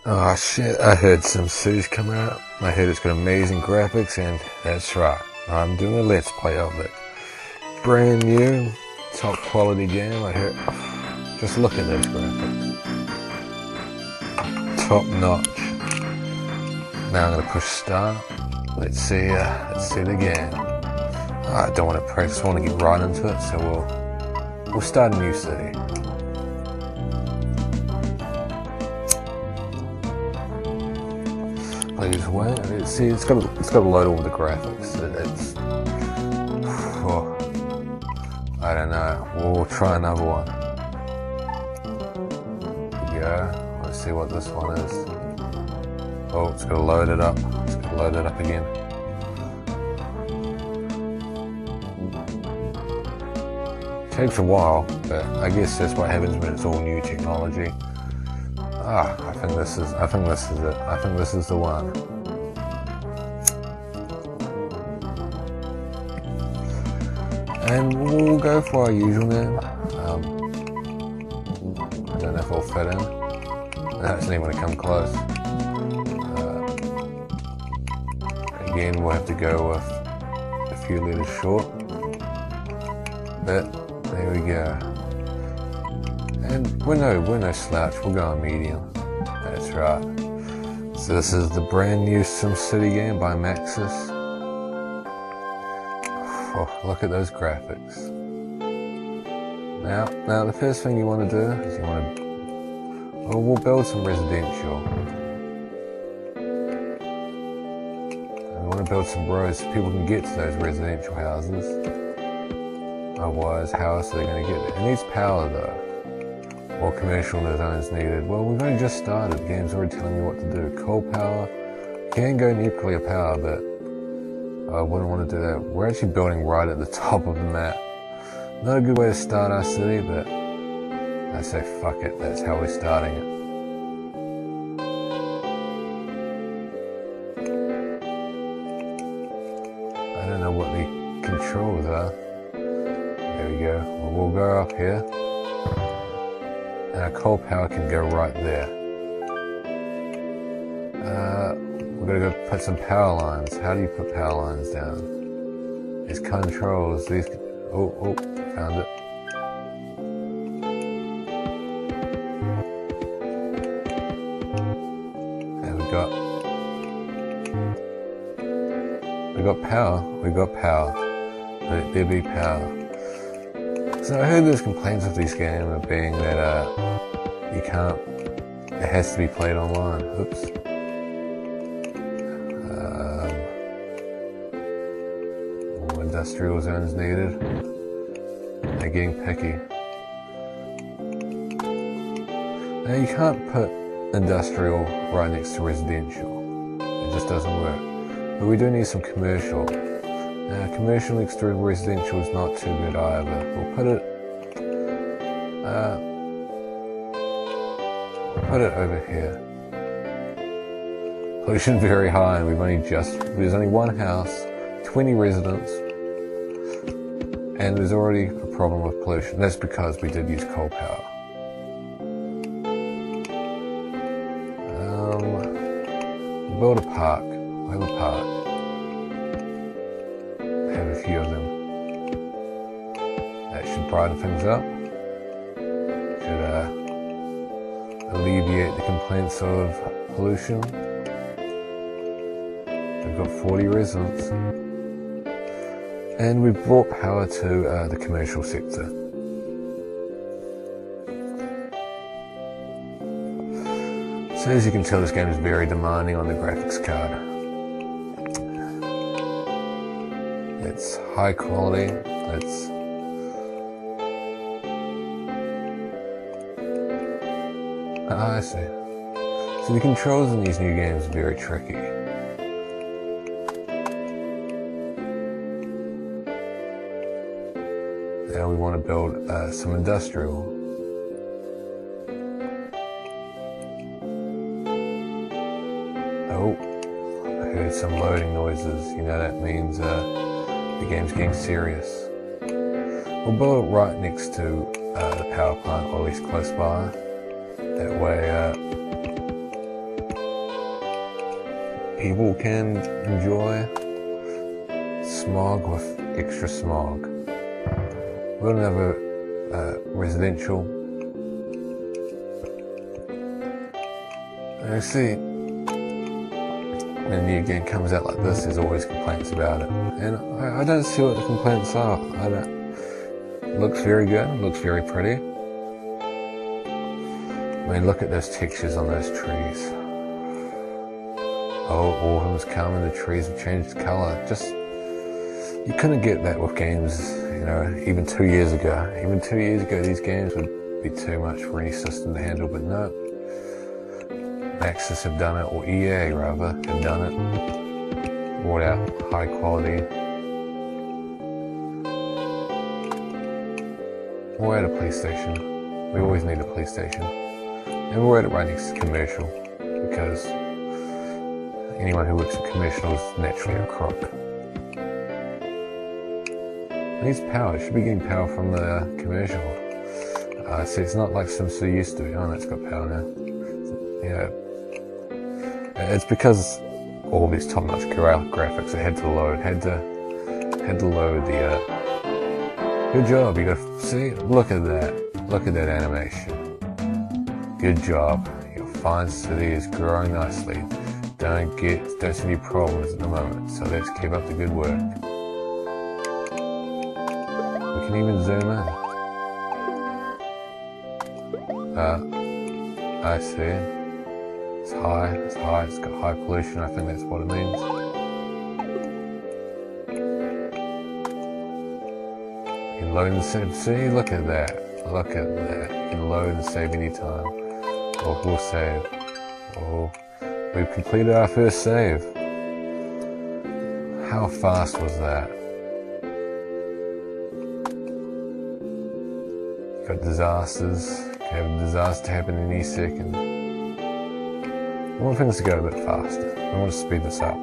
Oh shit, I heard SimCity's coming out. I heard it's got amazing graphics, and that's right, I'm doing a let's play of it. Brand new, top quality game. I heard. Just look at those graphics. Top notch. Now I'm gonna push start. Let's see the game. I don't want to press, I want to get right into it, so we'll start a new city. Please wait. See, it's got to load all the graphics. I don't know. We'll try another one. Here we go. Let's see what this one is. Oh, it's got to load it up. It's got to load it up again. Takes a while, but I guess that's what happens when it's all new technology. I think this is it. I think this is the one. And we'll go for our usual name. I don't know if I'll fit in. I don't even want to come close. Again, we'll have to go with a few letters short. But there we go. And we're no slouch, we'll go on medium. That's right. So this is the brand new SimCity game by Maxis. Oh, look at those graphics. Now the first thing you want to do is we'll build some residential. And we want to build some roads so people can get to those residential houses. Otherwise, how else are they going to get there? It needs power though. Or commercial zones needed. Well, we've only just started. The game's already telling you what to do. Coal power. Can go nuclear power, but I wouldn't want to do that. We're actually building right at the top of the map. Not a good way to start our city, but I say fuck it. That's how we're starting it. I don't know what the controls are. There we go. Well, we'll go up here. And our coal power can go right there. We're gonna go put some power lines. How do you put power lines down? These controls, these, oh, found it. And we got power. Let there be power. So I heard there's complaints of this game of being that you can't, it has to be played online. Oops. More industrial zones needed. They're getting picky. Now you can't put industrial right next to residential. It just doesn't work. But we do need some commercial. Now, commercial next to residential is not too good either. We'll put it over here. Pollution very high, and there's only one house, 20 residents, and there's already a problem with pollution. That's because we did use coal power. Build a park. We'll have a park. Have a few of them. That should brighten things up. Should alleviate the complaints of pollution. We've got 40 residents. And we've brought power to the commercial sector. So as you can tell, this game is very demanding on the graphics card. It's high quality. I see. So the controls in these new games are very tricky. Now we want to build some industrial. Oh, I heard some loading noises. You know that means the game's getting serious. We'll build it right next to the power plant, or at least close by. That way people can enjoy smog with extra smog. We're gonna have a residential. And you see, when a new game comes out like this, there's always complaints about it. And I don't see what the complaints are. It looks very good, it looks very pretty. I mean, look at those textures on those trees. Oh, autumn's come and the trees have changed colour. You couldn't get that with games, you know, even 2 years ago. Even 2 years ago, these games would be too much for any system to handle, but no. Maxis have done it, or EA rather, have done it. Brought out high quality. We're at a PlayStation. We always need a PlayStation. And we're at it right next to commercial, because anyone who works at commercial is naturally a crook. It needs power. It should be getting power from the commercial. See, it's not like SimCity used to be. Oh, no, it's got power now. Yeah. It's because all these top-notch graphics, it had to load the, good job, you got to see, look at that animation. Good job, your fine city is growing nicely. Don't see any problems at the moment, so let's keep up the good work. We can even zoom in. I see it. It's high, it's got high pollution, I think that's what it means. You can load and save, see, look at that. You can load and save any time. Or we'll save. Oh, we've completed our first save. How fast was that? Got disasters, can have a disaster happen any second. I want things to go a bit faster. I want to speed this up.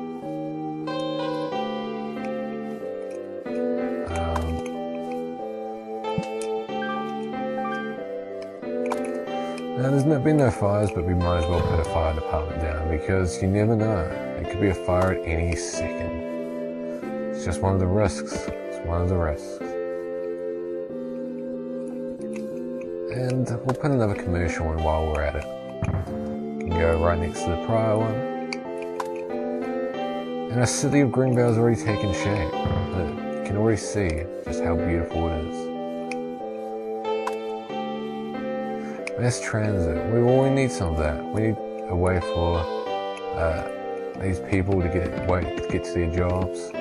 Now there's been no fires, but we might as well put a fire department down, because you never know. There could be a fire at any second. It's just one of the risks. It's one of the risks. And we'll put another commercial in while we're at it. Go right next to the prior one. And our city of Greenvale has already taken shape. You can already see just how beautiful it is. Mass transit. We need some of that. We need a way for these people to get to their jobs.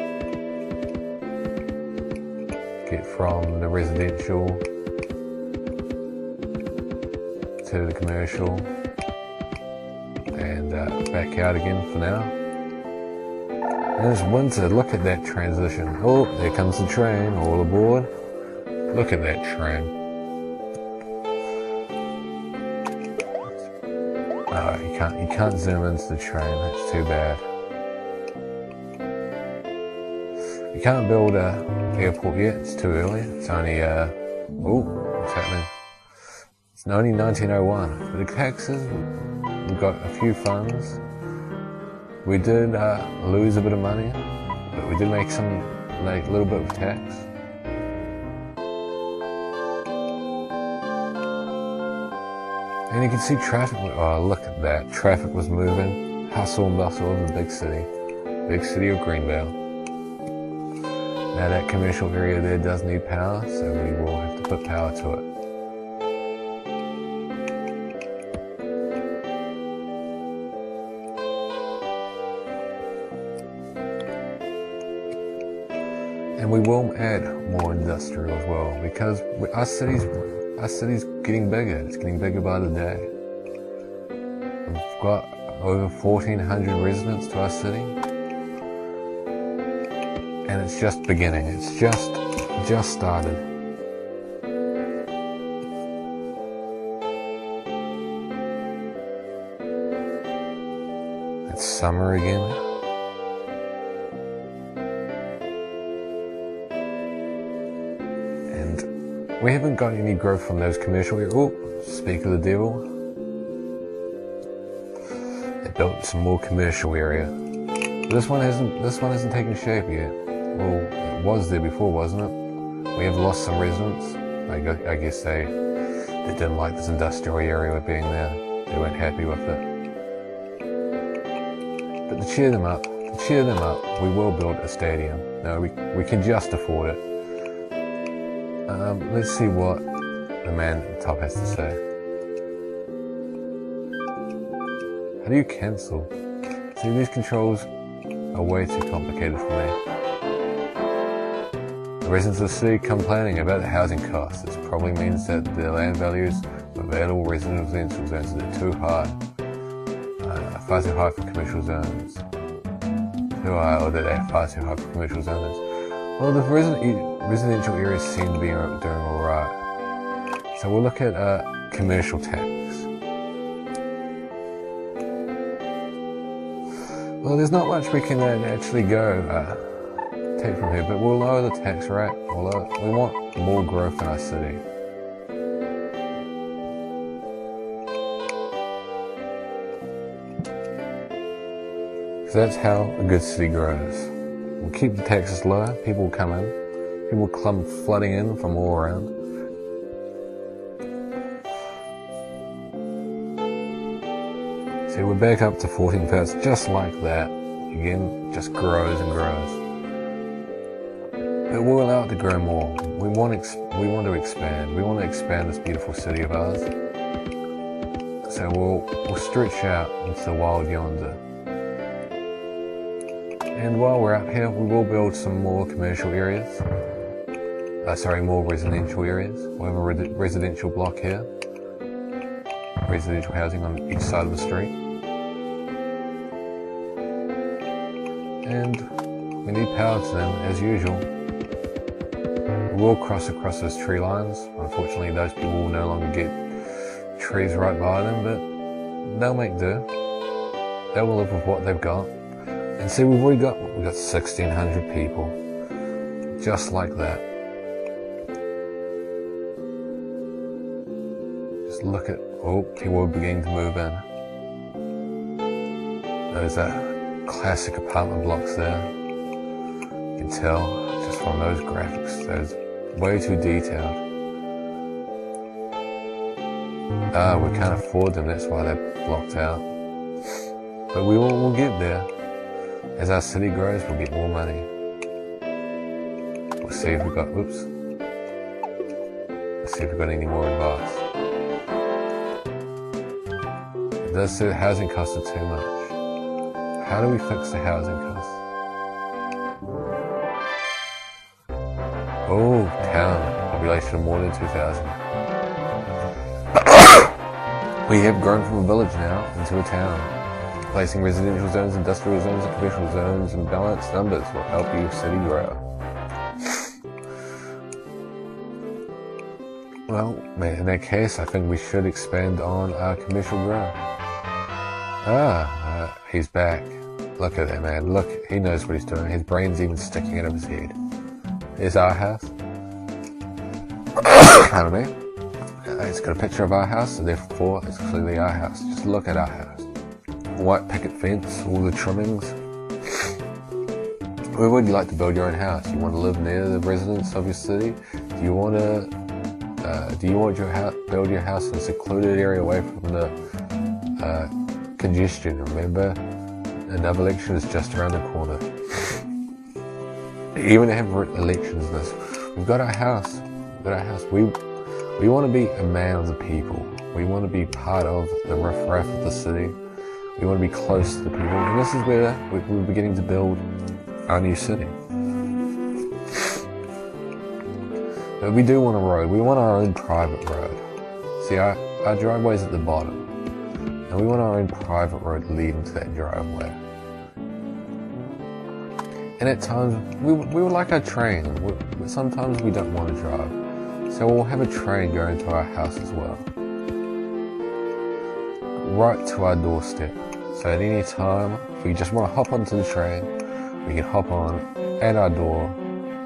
Get from the residential to the commercial. And back out again for now. And it's winter, look at that transition. Oh, there comes the train, all aboard. Look at that train. Oh, you can't zoom into the train, that's too bad. You can't build an airport yet, it's too early. It's only, what's happening? It's only 1901, but the taxes, we've got a few funds. We did lose a bit of money, but we did make a little bit of tax. And you can see traffic. Oh, look at that! Traffic was moving, hustle and bustle of the big city of Greenvale. Now that commercial area there does need power, so we will have to put power to it. And we will add more industrial as well, because our city's getting bigger. It's getting bigger by the day. We've got over 1,400 residents to our city, and it's just beginning. It's just started. It's summer again. We haven't got any growth from those commercial areas. Oh, speak of the devil. They built some more commercial area. This one hasn't taken shape yet. Well, it was there before, wasn't it? We have lost some residents. I guess they didn't like this industrial area being there. They weren't happy with it. But to cheer them up, we will build a stadium. No, we can just afford it. Let's see what the man at the top has to say. How do you cancel? See, these controls are way too complicated for me. The residents of the city complaining about the housing costs. This probably means that the land values of available residential zones are too high. Far too high for commercial zones. Too high, or that they're far too high for commercial zones. Well, the residential areas seem to be doing alright. So we'll look at commercial tax. Well, there's not much we can actually take from here, but we'll lower the tax rate. We want more growth in our city. So that's how a good city grows. We'll keep the taxes low, people will come in, people will come flooding in from all around. See, we're back up to 14,000, just like that. Again, just grows and grows. But we'll allow it to grow more. We want to expand. We want to expand this beautiful city of ours. So we'll stretch out into the wild yonder. And while we're out here, we will build some more commercial areas. More residential areas. We'll have a residential block here. Residential housing on each side of the street. And we need power to them, as usual. We will cross across those tree lines. Unfortunately, those people will no longer get trees right by them, but they'll make do. They will live with what they've got. And see, we've got 1,600 people. Just like that. Just look at, people are beginning to move in. Those classic apartment blocks there. You can tell just from those graphics, those way too detailed. We can't afford them, that's why they're blocked out. But we'll get there. As our city grows, we'll get more money. We'll see if we've got, let's see if we've got any more advice. It does say the housing costs are too much. How do we fix the housing costs? Oh, town. Population of more than 2,000. We have grown from a village now into a town. Placing residential zones, industrial zones, and commercial zones in balanced numbers will help your city grow. Well, in that case, I think we should expand on our commercial growth. He's back. Look at that man. Look, he knows what he's doing. His brain's even sticking out of his head. Here's our house. Pardon me. It's got a picture of our house, so therefore it's clearly our house. Just look at our house. White picket fence, all the trimmings. Where would you like to build your own house? You want to live near the residents of your city? Do you want to build your house in a secluded area away from the congestion? Remember, another election is just around the corner. Even to have elections in this, we've got our house. We want to be a man of the people. We want to be part of the riffraff of the city. We want to be close to the people. And this is where we're beginning to build our new city. But we do want a road. We want our own private road. See, our driveway's at the bottom. And we want our own private road leading to that driveway. And at times, we would like our train. Sometimes we don't want to drive. So we'll have a train going to our house as well. Right to our doorstep. So at any time, if we just want to hop onto the train, we can hop on at our door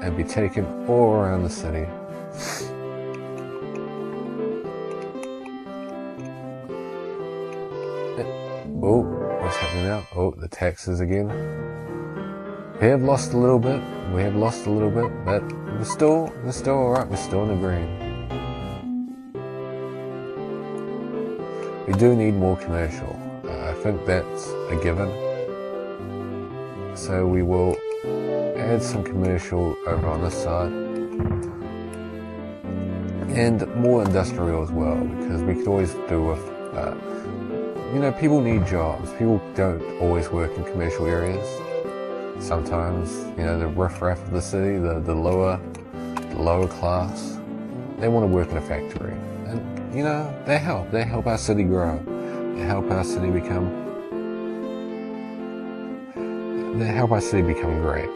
and be taken all around the city. Oh, what's happening now? Oh, the taxes again. We have lost a little bit, but we're still alright, we're still in the green. We do need more commercial. I think that's a given. So we will add some commercial over on this side. And more industrial as well, because we could always do with, people need jobs. People don't always work in commercial areas. Sometimes, the riffraff of the city, the lower class, they want to work in a factory. And, they help our city grow. They help our city become great.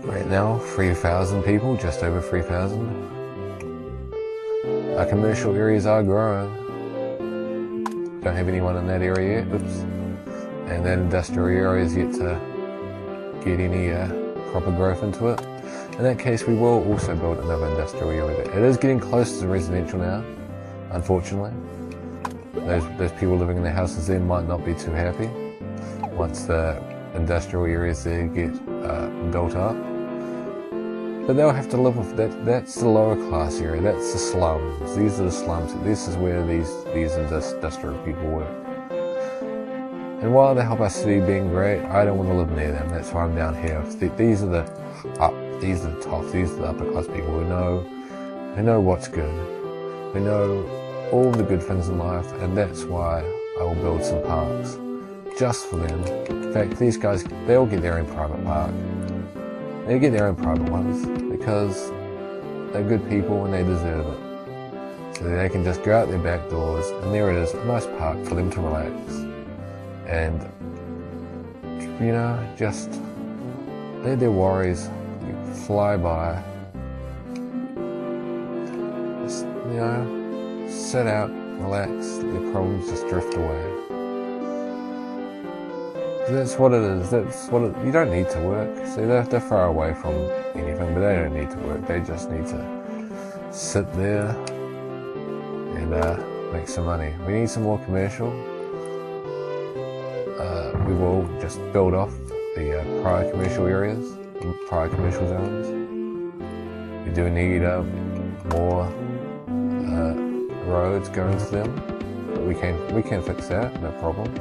Right now, 3,000 people, just over 3,000. Our commercial areas are growing. Don't have anyone in that area yet, oops. And that industrial area is yet to get any proper growth into it. In that case, we will also build another industrial area. It is getting close to residential now, unfortunately. Those people living in the houses there might not be too happy once the industrial areas there get built up. But they'll have to live with that. That's the lower class area. That's the slums. These are the slums. This is where these industrial people work. And while they help our city being great, I don't want to live near them. That's why I'm down here. These are the top. These are the upper class people who know what's good. They know all the good things in life, and that's why I will build some parks just for them. In fact, these guys, they all get their own private park. They get their own private ones because they're good people and they deserve it. So they can just go out their back doors and there it is, a nice park for them to relax. And, just let their worries fly by. Just, sit out, relax, let their problems just drift away. That's what it is. You don't need to work. See, they're far away from anything, but they don't need to work. They just need to sit there and make some money. We need some more commercial. We will just build off the prior commercial areas, prior commercial zones. We do need more roads going to them, but we can fix that, no problem.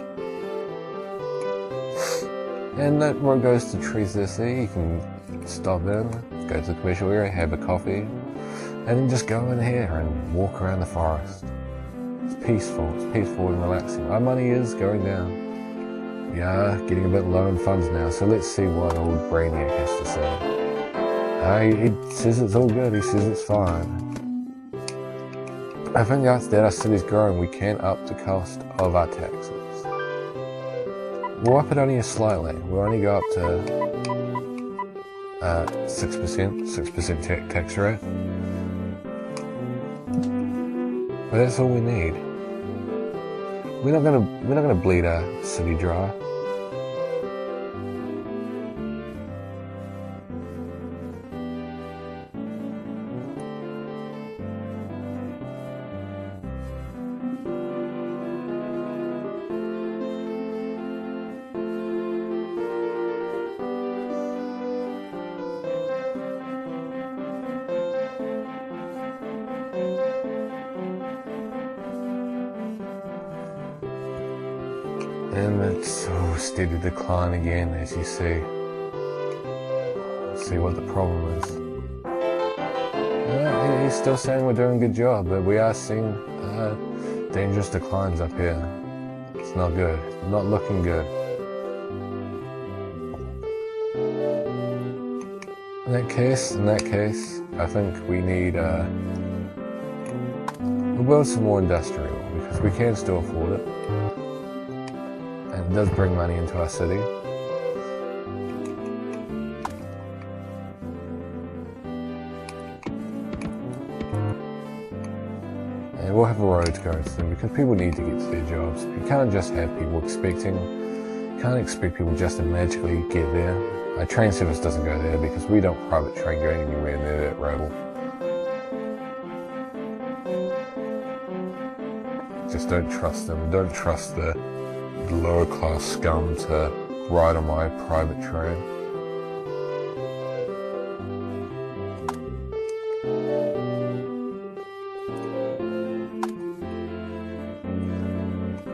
And that road goes to trees there, see, you can stop in, go to the commercial area, have a coffee, and then just go in here and walk around the forest. It's peaceful and relaxing. Our money is going down. We are getting a bit low in funds now, so let's see what old Brainiac has to say. He says it's all good, he says it's fine. I think that our city's growing, we can up the cost of our taxes. We'll up it only slightly. We'll only go up to 6% tax rate. But that's all we need. We're not gonna bleed our city dry. And it's steady decline again, as you see. See what the problem is. He's still saying we're doing a good job, but we are seeing dangerous declines up here. It's not good. Not looking good. In that case, I think we need we'll build some more industrial because we can still afford it. And it does bring money into our city. And we'll have a road to go to them because people need to get to their jobs. You can't just have people expecting You can't expect people just to magically get there. Our train service doesn't go there because we don't private train going anywhere near that rabble. Just don't trust them. Don't trust the lower class scum to ride on my private train.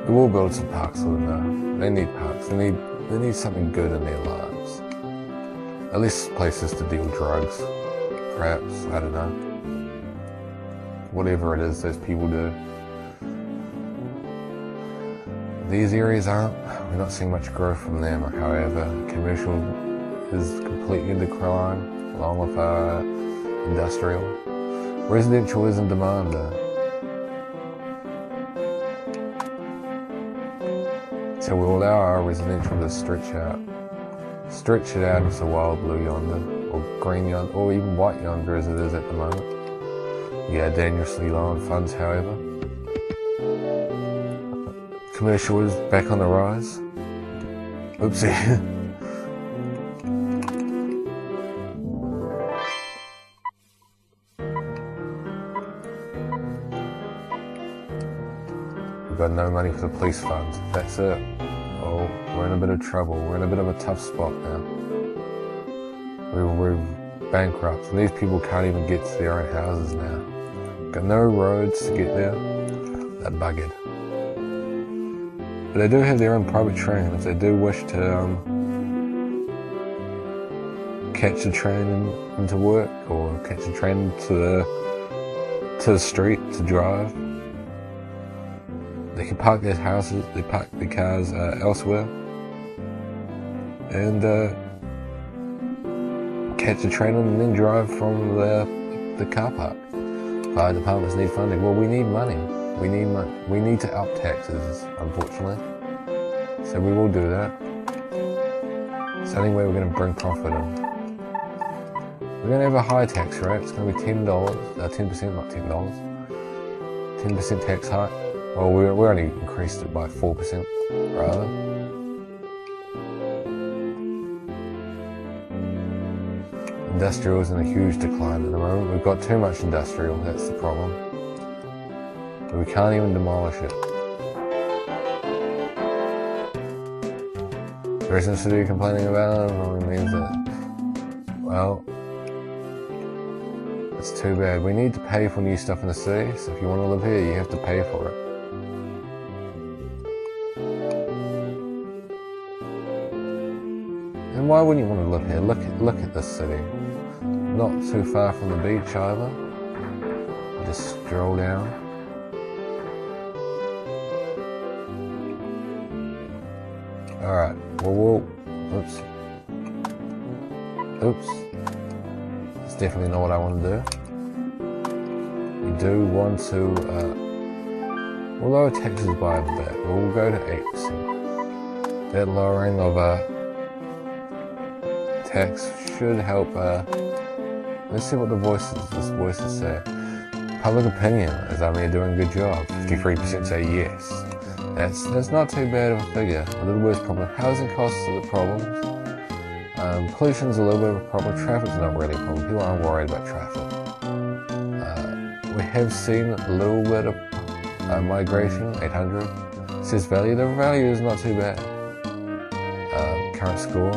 We will build some parks for them though. They need parks. They need something good in their lives. At least places to deal drugs. Perhaps, I don't know. Whatever it is those people do. These areas we're not seeing much growth from them, however. Commercial is completely in decline, along with industrial. Residential is in demand though. So we'll allow our residential to stretch it out into the wild blue yonder, or green yonder, or even white yonder as it is at the moment. We are dangerously low on funds, however. Commercial is back on the rise. Oopsie. We've got no money for the police funds. That's it. Oh, we're in a bit of trouble. We're in a bit of a tough spot now. We're bankrupt. And these people can't even get to their own houses now. Got no roads to get there. They're buggered. But they do have their own private train. If they do wish to catch a train into work, or catch a train to the street to drive, they can park their houses, they park their cars elsewhere, and catch a train and then drive from the car park. Fire departments need funding. Well, we need money. We need money. We need to up taxes, unfortunately. So we will do that. It's the only way we're going to bring profit in. We're going to have a high tax rate. It's going to be $10, 10%, not $10. 10% tax hike. Well, we only increased it by 4%, rather. Industrial is in a huge decline at the moment. We've got too much industrial, that's the problem. But we can't even demolish it. The residents to be complaining about it only means that, well, it's too bad. We need to pay for new stuff in the city, so if you want to live here, you have to pay for it. And why wouldn't you want to live here? Look at this city. Not too far from the beach either. Just stroll down. Alright, well, oops. That's definitely not what I want to do. We do want to, we'll lower taxes by a bit. We'll go to 8%. That lowering of tax should help, let's see what this voices say. Public opinion is only doing a good job. 53% say yes. That's not too bad of a figure. A little worse problem. Housing costs are the problems. Pollution's a little bit of a problem. Traffic's not really a problem. People aren't worried about traffic. We have seen a little bit of migration, 800. Says value. The value is not too bad. Current score.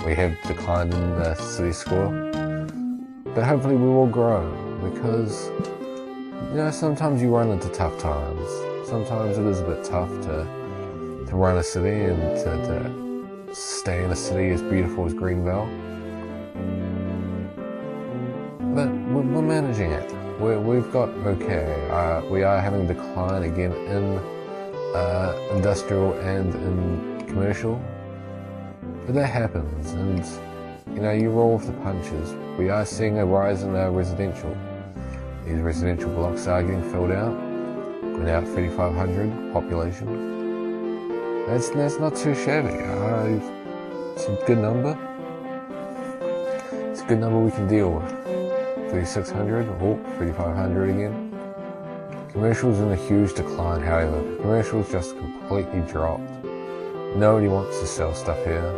We have declined in the city score. But hopefully we will grow, because, you know, sometimes you run into tough times. Sometimes it is a bit tough to run a city and to stay in a city as beautiful as Greenville. But we're managing it. We've got okay. We are having decline again in industrial and in commercial. But that happens, and you know, you roll with the punches. We are seeing a rise in residential. These residential blocks are getting filled out. We're now at 3,500 population. That's not too shabby. It's a good number. It's a good number we can deal with. 3,600, 3,500 again. Commercial's in a huge decline, however. Commercial's just completely dropped. Nobody wants to sell stuff here.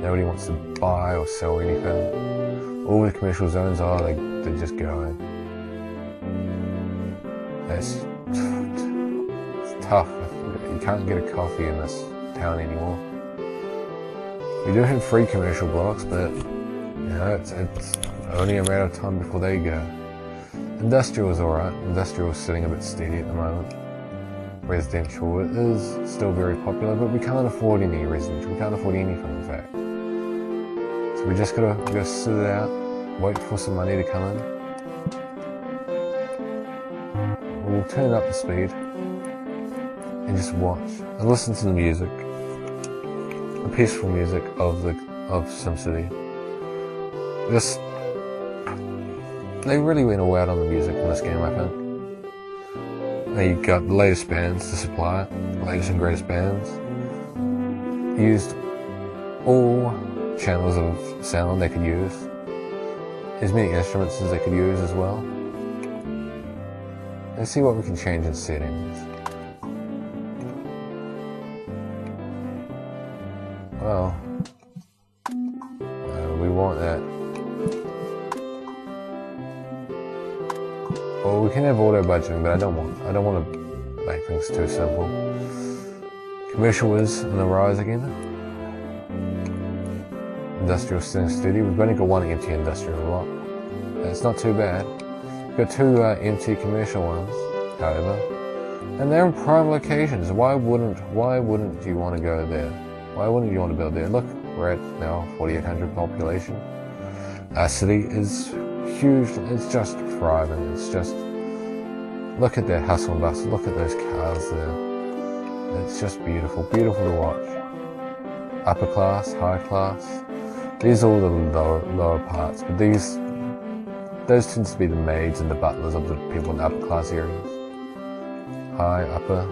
Nobody wants to buy or sell anything. All the commercial zones are, they're just going. It's tough. You can't get a coffee in this town anymore. We do have 3 commercial blocks, but you know, it's only a matter of time before they go. Industrial is alright. Industrial is sitting a bit steady at the moment. Residential is still very popular, but we can't afford any residential. We can't afford anything, in fact. So we just gotta sit it out, wait for some money to come in. We'll turn up the speed and just watch and listen to the music, the peaceful music of SimCity. They really went all out on the music in this game, I think. They got the latest bands to supply it, the latest and greatest bands. Used all channels of sound they could use, as many instruments as they could use as well. Let's see what we can change in settings. Well, we want that. Well, we can have auto budgeting, but I don't want to make things too simple. Commercial is on the rise again. Industrial sitting steady. We've only got 1 empty industrial block. It's not too bad. We've got 2 empty commercial ones, however, and they're in prime locations. Why wouldn't you want to go there? Why wouldn't you want to build there? Look, we're at now 4,800 population. Our city is huge. It's just thriving. It's just, look at that hustle and bustle. Look at those cars there. It's just beautiful, beautiful to watch. Upper class, high class. These are all the lower parts, but those tend to be the maids and the butlers of the people in the upper class areas. High, upper.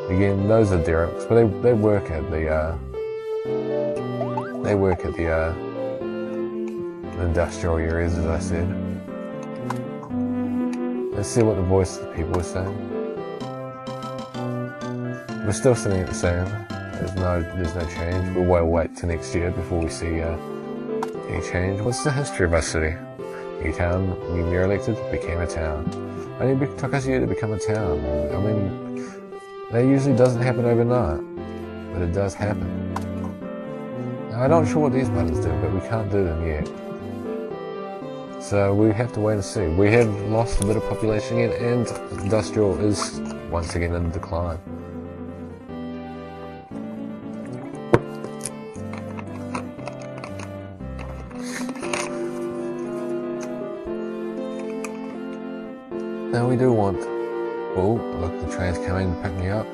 Again, those are derricks, but they work at the industrial areas, as I said. Let's see what the voice of the people is saying. We're still sitting at the same. There's no change. We'll wait till next year before we see any change. What's the history of our city? A town we were elected became a town. Only took us a year to become a town. I mean, that usually doesn't happen overnight, but it does happen. Now, I'm not sure what these buttons do, but we can't do them yet. So we have to wait and see. We have lost a bit of population again, and industrial is once again in decline. Now we do want, oh look, the train's coming to pick me up.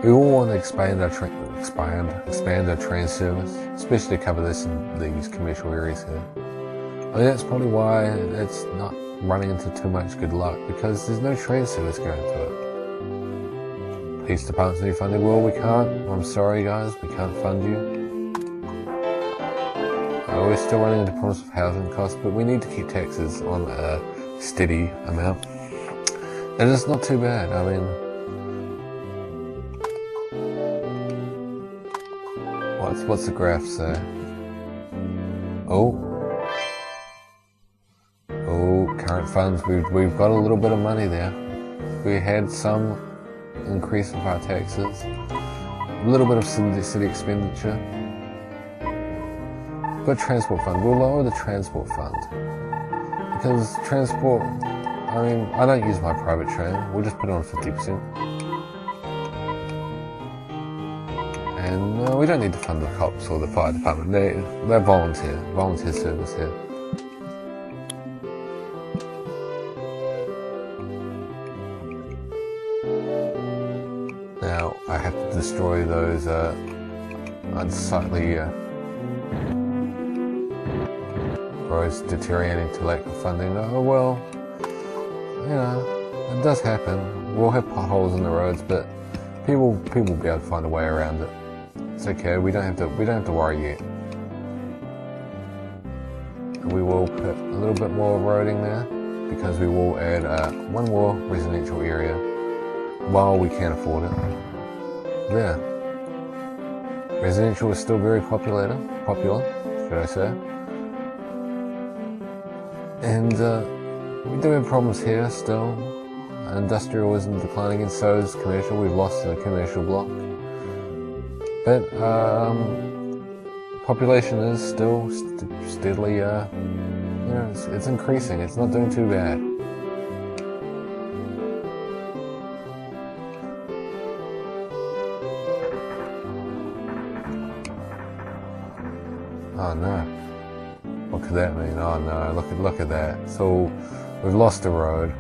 We all want to expand our train service, especially to cover this in these commercial areas here. I mean, that's probably why it's not running into too much good luck, because there's no train service going to it. Police departments need funding. Well, we can't. I'm sorry guys, we can't fund you. We're still running into problems with housing costs, but we need to keep taxes on a steady amount. And it's not too bad. I mean, what's the graph say? Oh, current funds. We've got a little bit of money there. We had some increase of our taxes, a little bit of city expenditure. We've got transport fund. We'll lower the transport fund because transport. I mean, I don't use my private train. We'll just put it on 50%. And we don't need to fund the cops or the fire department. They're volunteer service here. Now I have to destroy those unsightly roads deteriorating to lack of funding. Oh well, you know, it does happen. We'll have potholes in the roads, but people will be able to find a way around it. It's okay. We don't have to worry yet. We will put a little bit more roading there because we will add one more residential area while we can afford it. yeah. Residential is still very popular, should I say. And we do have problems here still. Industrial isn't declining, and so is commercial. We've lost the commercial block. But population is still steadily, it's increasing. It's not doing too bad. Oh no. What could that mean? Oh no, look at that. So we've lost a road.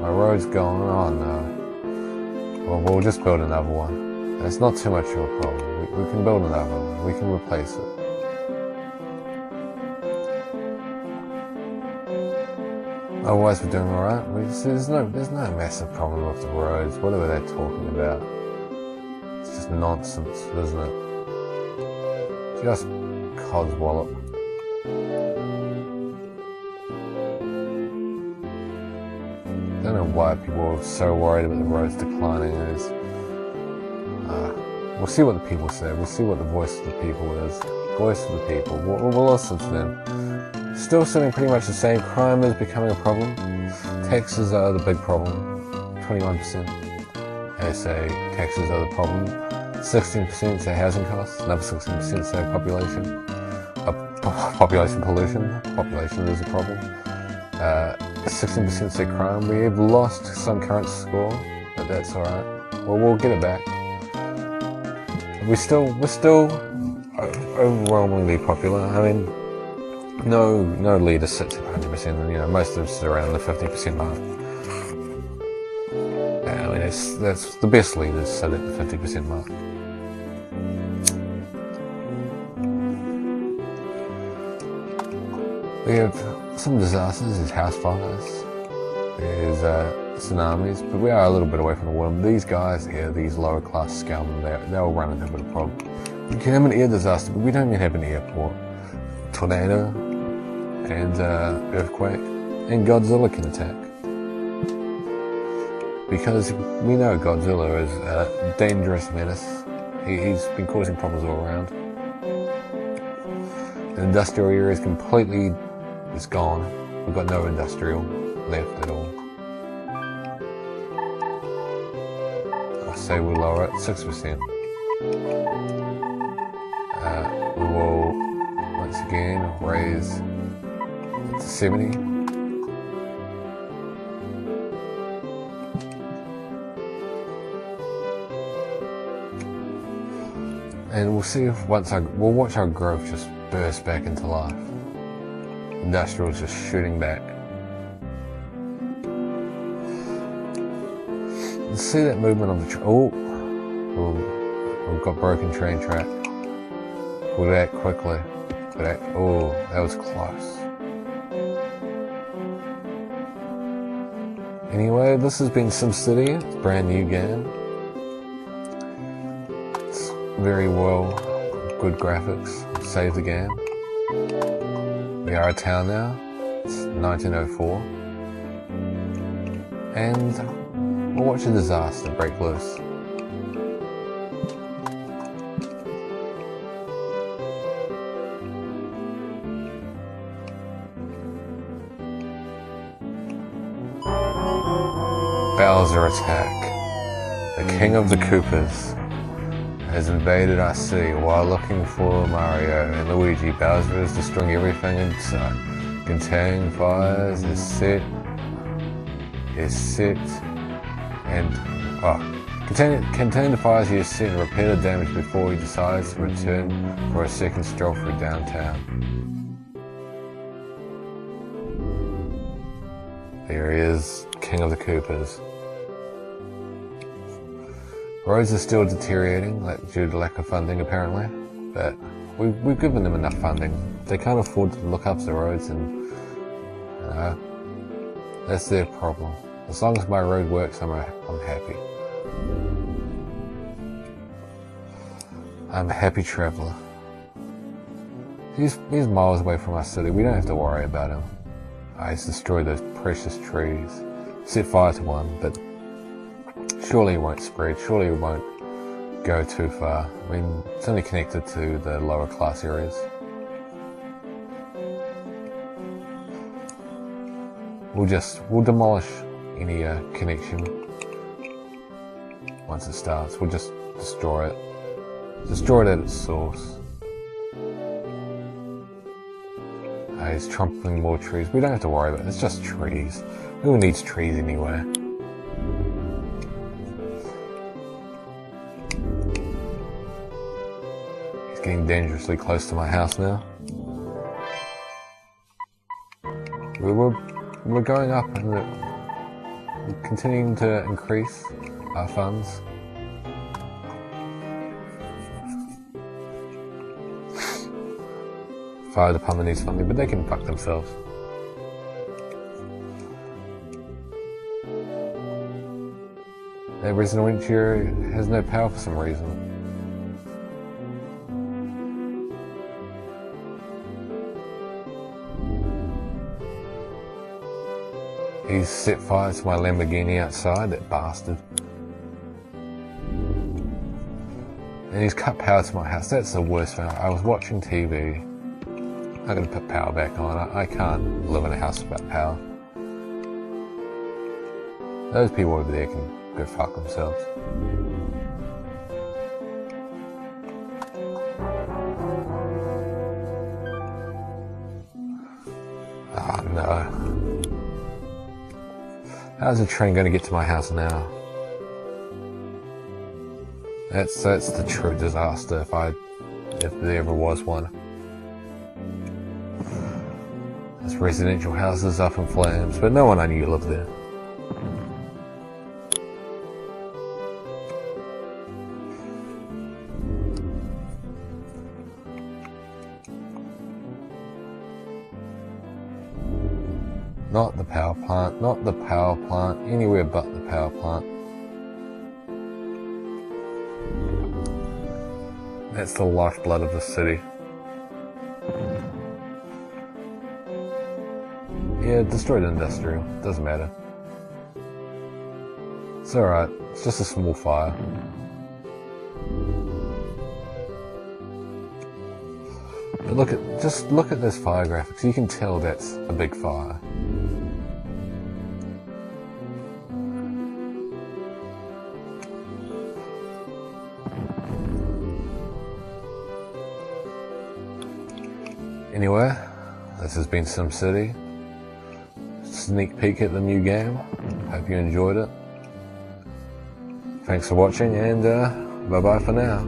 Our road's gone. Oh no. Well, we'll just build another one. It's not too much of a problem. We can build another one. We can replace it. Otherwise we're doing alright. There's no massive problem with the roads. Whatever they're talking about. It's just nonsense, isn't it? Just codswallop. I don't know why people are so worried about the roads declining. We'll see what the people say. We'll see what the voice of the people is. Voice of the people. We'll listen to them. Still sitting pretty much the same. Crime is becoming a problem. Taxes are the big problem. 21%. They say taxes are the problem. 16% say housing costs. Another 16% say population. Population pollution. Population is a problem. 16% say crime. We have lost some current score, but that's alright. Well, we'll get it back. We're still overwhelmingly popular. I mean, no leader sits at 100%. Most of them sit around the 50% mark. I mean, that's the best leaders sit at the 50% mark. We have some disasters. There's house fires. There's tsunamis, but we are a little bit away from the water. These guys here, these lower class scum, they'll run into a bit of a problem. We can have an air disaster, but we don't even have an airport. Tornado and earthquake and Godzilla can attack. Because we know Godzilla is a dangerous menace. He's been causing problems all around. The industrial area is completely gone. We've got no industrial left at all. I say we lower it 6%. We will once again raise it to 70. And we'll see if we'll watch our growth just burst back into life. Industrial is just shooting back. Let's see that movement of the we've got broken train track. We'll act quickly. That was close. Anyway, this has been SimCity. It's a brand new game. It's very well, good graphics. Save the game. We are a town now. It's 1904. And we'll watch a disaster break loose. Bowser attack. The king of the Koopas has invaded our city while looking for Mario and Luigi. Bowser is destroying everything in sight. Containing fires is set, and contain the fires he has set and repair the damage before he decides to return for a second stroll through downtown. There he is, King of the Koopas. Roads are still deteriorating due to lack of funding apparently, but we've given them enough funding. They can't afford to look up the roads, and that's their problem. As long as my road works, I'm happy. I'm a happy traveller. He's miles away from our city. We don't have to worry about him. He's destroyed those precious trees. Set fire to one, but surely it won't spread. Surely it won't go too far. I mean, it's only connected to the lower class areas. We'll demolish any connection once it starts. We'll just destroy it. Destroy it at its source. He's trampling more trees. We don't have to worry about it. It's just trees. Who needs trees anyway? He's getting dangerously close to my house now. We're going up and we're continuing to increase our funds. Fire department needs funding, but they can fuck themselves. That resident here has no power for some reason. He's set fire to my Lamborghini outside, that bastard. And he's cut power to my house. That's the worst thing. I was watching TV. I'm going to put power back on. I can't live in a house without power. Those people over there can go fuck themselves. Oh no. How's the train going to get to my house now? That's the true disaster if there ever was one. This residential house is up in flames, but no one I knew lived there. Not the power plant, not the power plant, anywhere but the power plant. That's the lifeblood of the city. Yeah, destroyed industrial. Doesn't matter. It's alright. It's just a small fire. But just look at this fire graphics. You can tell that's a big fire. Anyway, this has been SimCity. Sneak peek at the new game. Hope you enjoyed it. Thanks for watching, and bye bye for now.